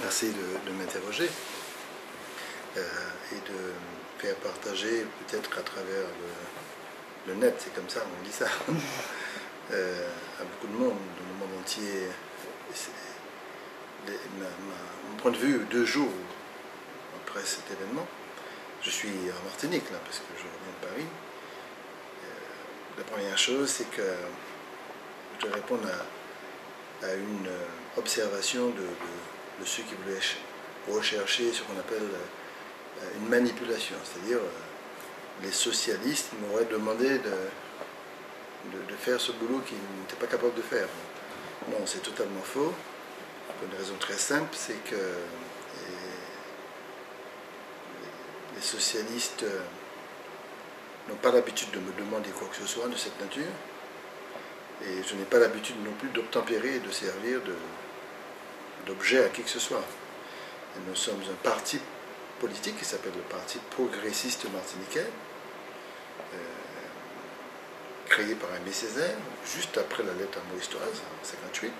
Merci de m'interroger et de faire partager, peut-être à travers le net, c'est comme ça, on dit ça, à beaucoup de monde, dans le monde entier. Mon point de vue, 2 jours après cet événement, je suis en Martinique, là, parce que je reviens de Paris. La première chose, c'est que je réponds à une observation de ceux qui voulaient rechercher ce qu'on appelle une manipulation, c'est-à-dire les socialistes m'auraient demandé de faire ce boulot qu'ils n'étaient pas capables de faire. Non, c'est totalement faux, pour une raison très simple, c'est que les socialistes n'ont pas l'habitude de me demander quoi que ce soit de cette nature, et je n'ai pas l'habitude non plus d'obtempérer et de servir d'objet à qui que ce soit. Et nous sommes un parti politique qui s'appelle le Parti progressiste martiniquais, créé par Aimé Césaire, juste après la lettre à Maurice Thorez, en 1958,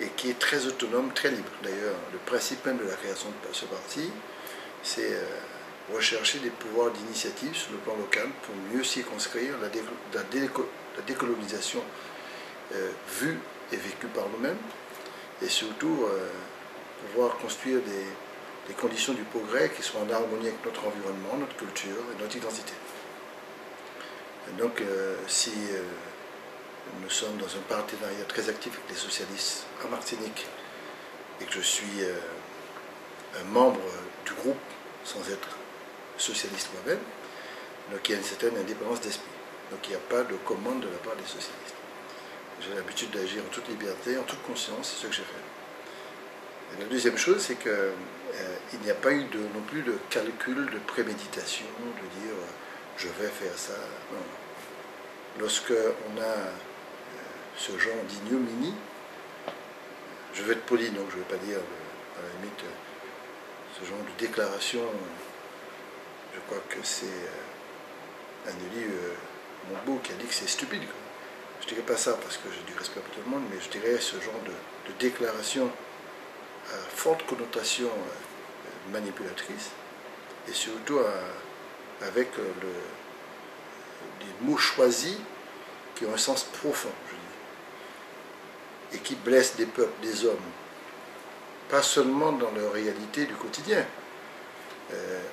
et qui est très autonome, très libre. D'ailleurs, le principe même de la création de ce parti, c'est rechercher des pouvoirs d'initiative sur le plan local pour mieux circonscrire la décolonisation vue et vécue par nous-mêmes, et surtout pouvoir construire des conditions du progrès qui soient en harmonie avec notre environnement, notre culture et notre identité. Et donc, si nous sommes dans un partenariat très actif avec les socialistes en Martinique et que je suis un membre du groupe sans être socialiste moi-même, donc il y a une certaine indépendance d'esprit. Donc il n'y a pas de commande de la part des socialistes. J'ai l'habitude d'agir en toute liberté, en toute conscience, c'est ce que j'ai fait. Et la deuxième chose, c'est qu'il n'y a pas eu non plus de calcul, de préméditation, de dire je vais faire ça. Non. Lorsque on a ce genre d'ignominie, je vais être poli, donc je ne vais pas dire à la limite ce genre de déclaration. Je crois que c'est Anneli Montbeau qui a dit que c'est stupide. Je ne dirais pas ça parce que j'ai du respect pour tout le monde, mais je dirais ce genre de déclaration à forte connotation manipulatrice, et surtout avec des mots choisis qui ont un sens profond, je dis, et qui blessent des peuples, des hommes, pas seulement dans leur réalité du quotidien,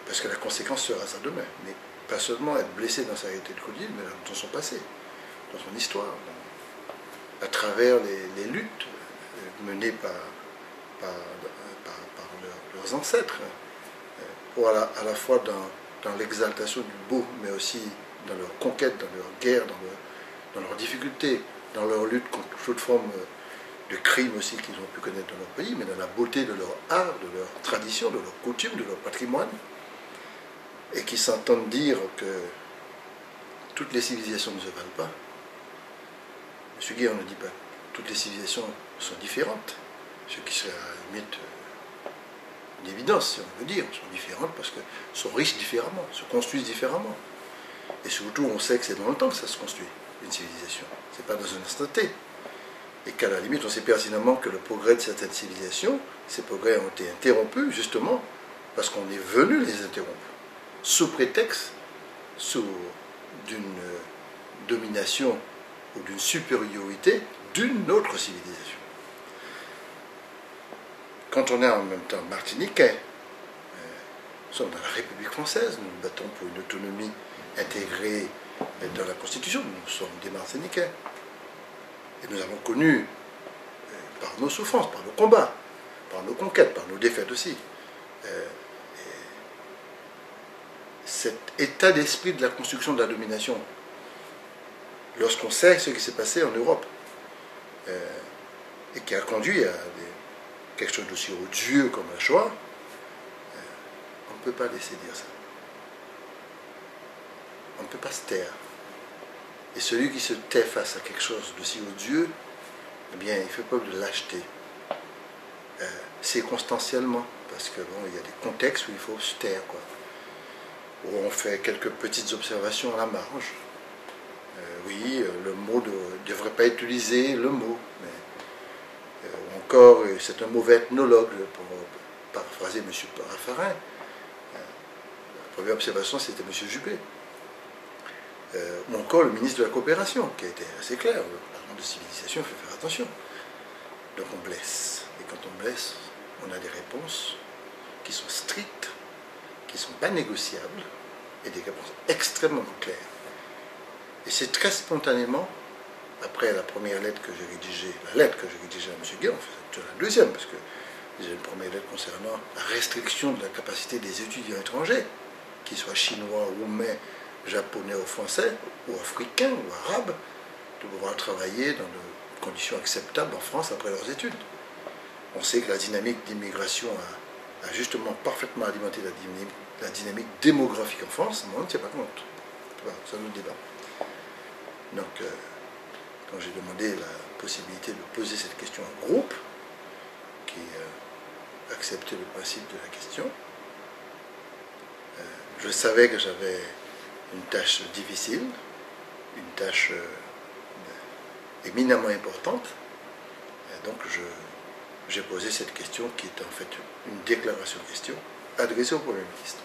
parce que la conséquence sera ça demain, mais pas seulement être blessé dans sa réalité du quotidien, mais dans son passé, dans son histoire, à travers les luttes menées par leurs ancêtres, pour à la fois dans l'exaltation du beau, mais aussi dans leur conquête, dans leur guerre, dans leurs difficultés, dans leur lutte contre toute forme de crime aussi qu'ils ont pu connaître dans leur pays, mais dans la beauté de leur art, de leur tradition, de leur coutume, de leur patrimoine, et qui s'entendent dire que toutes les civilisations ne se valent pas. M. Guéant ne dit pas toutes les civilisations sont différentes, ce qui serait à la limite une évidence, si on veut dire, sont différentes parce que sont riches différemment, se construisent différemment. Et surtout, on sait que c'est dans le temps que ça se construit, une civilisation. C'est pas dans un instant T. Et qu'à la limite, on sait pertinemment que le progrès de certaines civilisations, ces progrès ont été interrompus, justement, parce qu'on est venu les interrompre, sous prétexte, d'une domination ou d'une supériorité d'une autre civilisation. Quand on est en même temps martiniquais, nous sommes dans la République française, nous nous battons pour une autonomie intégrée dans la Constitution, nous sommes des Martiniquais. Et nous avons connu, par nos souffrances, par nos combats, par nos conquêtes, par nos défaites aussi, cet état d'esprit de la construction de la domination, lorsqu'on sait ce qui s'est passé en Europe, et qui a conduit à quelque chose d'aussi odieux comme la Shoah, on ne peut pas laisser dire ça. On ne peut pas se taire. Et celui qui se tait face à quelque chose d'aussi odieux, eh bien, il fait preuve de lâcheté. Circonstanciellement, parce que bon, il y a des contextes où il faut se taire, quoi. Où on fait quelques petites observations à la marge. Oui, le mot ne devrait pas être utilisé, le mot. Mais, on encore, c'est un mauvais ethnologue, pour paraphraser M. Raffarin. La première observation, c'était M. Juppé. Ou encore le ministre de la Coopération, qui a été assez clair. Le parlement de civilisation, il faut faire attention. Donc on blesse. Et quand on blesse, on a des réponses qui sont strictes, qui ne sont pas négociables, et des réponses extrêmement claires. Et c'est très spontanément, après la première lettre que j'ai rédigée, la lettre que j'ai rédigée à M. Guéant, c'est la deuxième, parce que j'ai une première lettre concernant la restriction de la capacité des étudiants étrangers, qu'ils soient chinois, roumains, japonais ou français, ou africains ou arabes, de pouvoir travailler dans de conditions acceptables en France après leurs études. On sait que la dynamique d'immigration a justement parfaitement alimenté la dynamique démographique en France, mais on ne tient pas compte. C'est un autre débat. Donc, quand j'ai demandé la possibilité de poser cette question en groupe, qui acceptait le principe de la question, je savais que j'avais une tâche difficile, une tâche éminemment importante, et donc j'ai posé cette question qui est en fait une déclaration de question adressée au Premier ministre.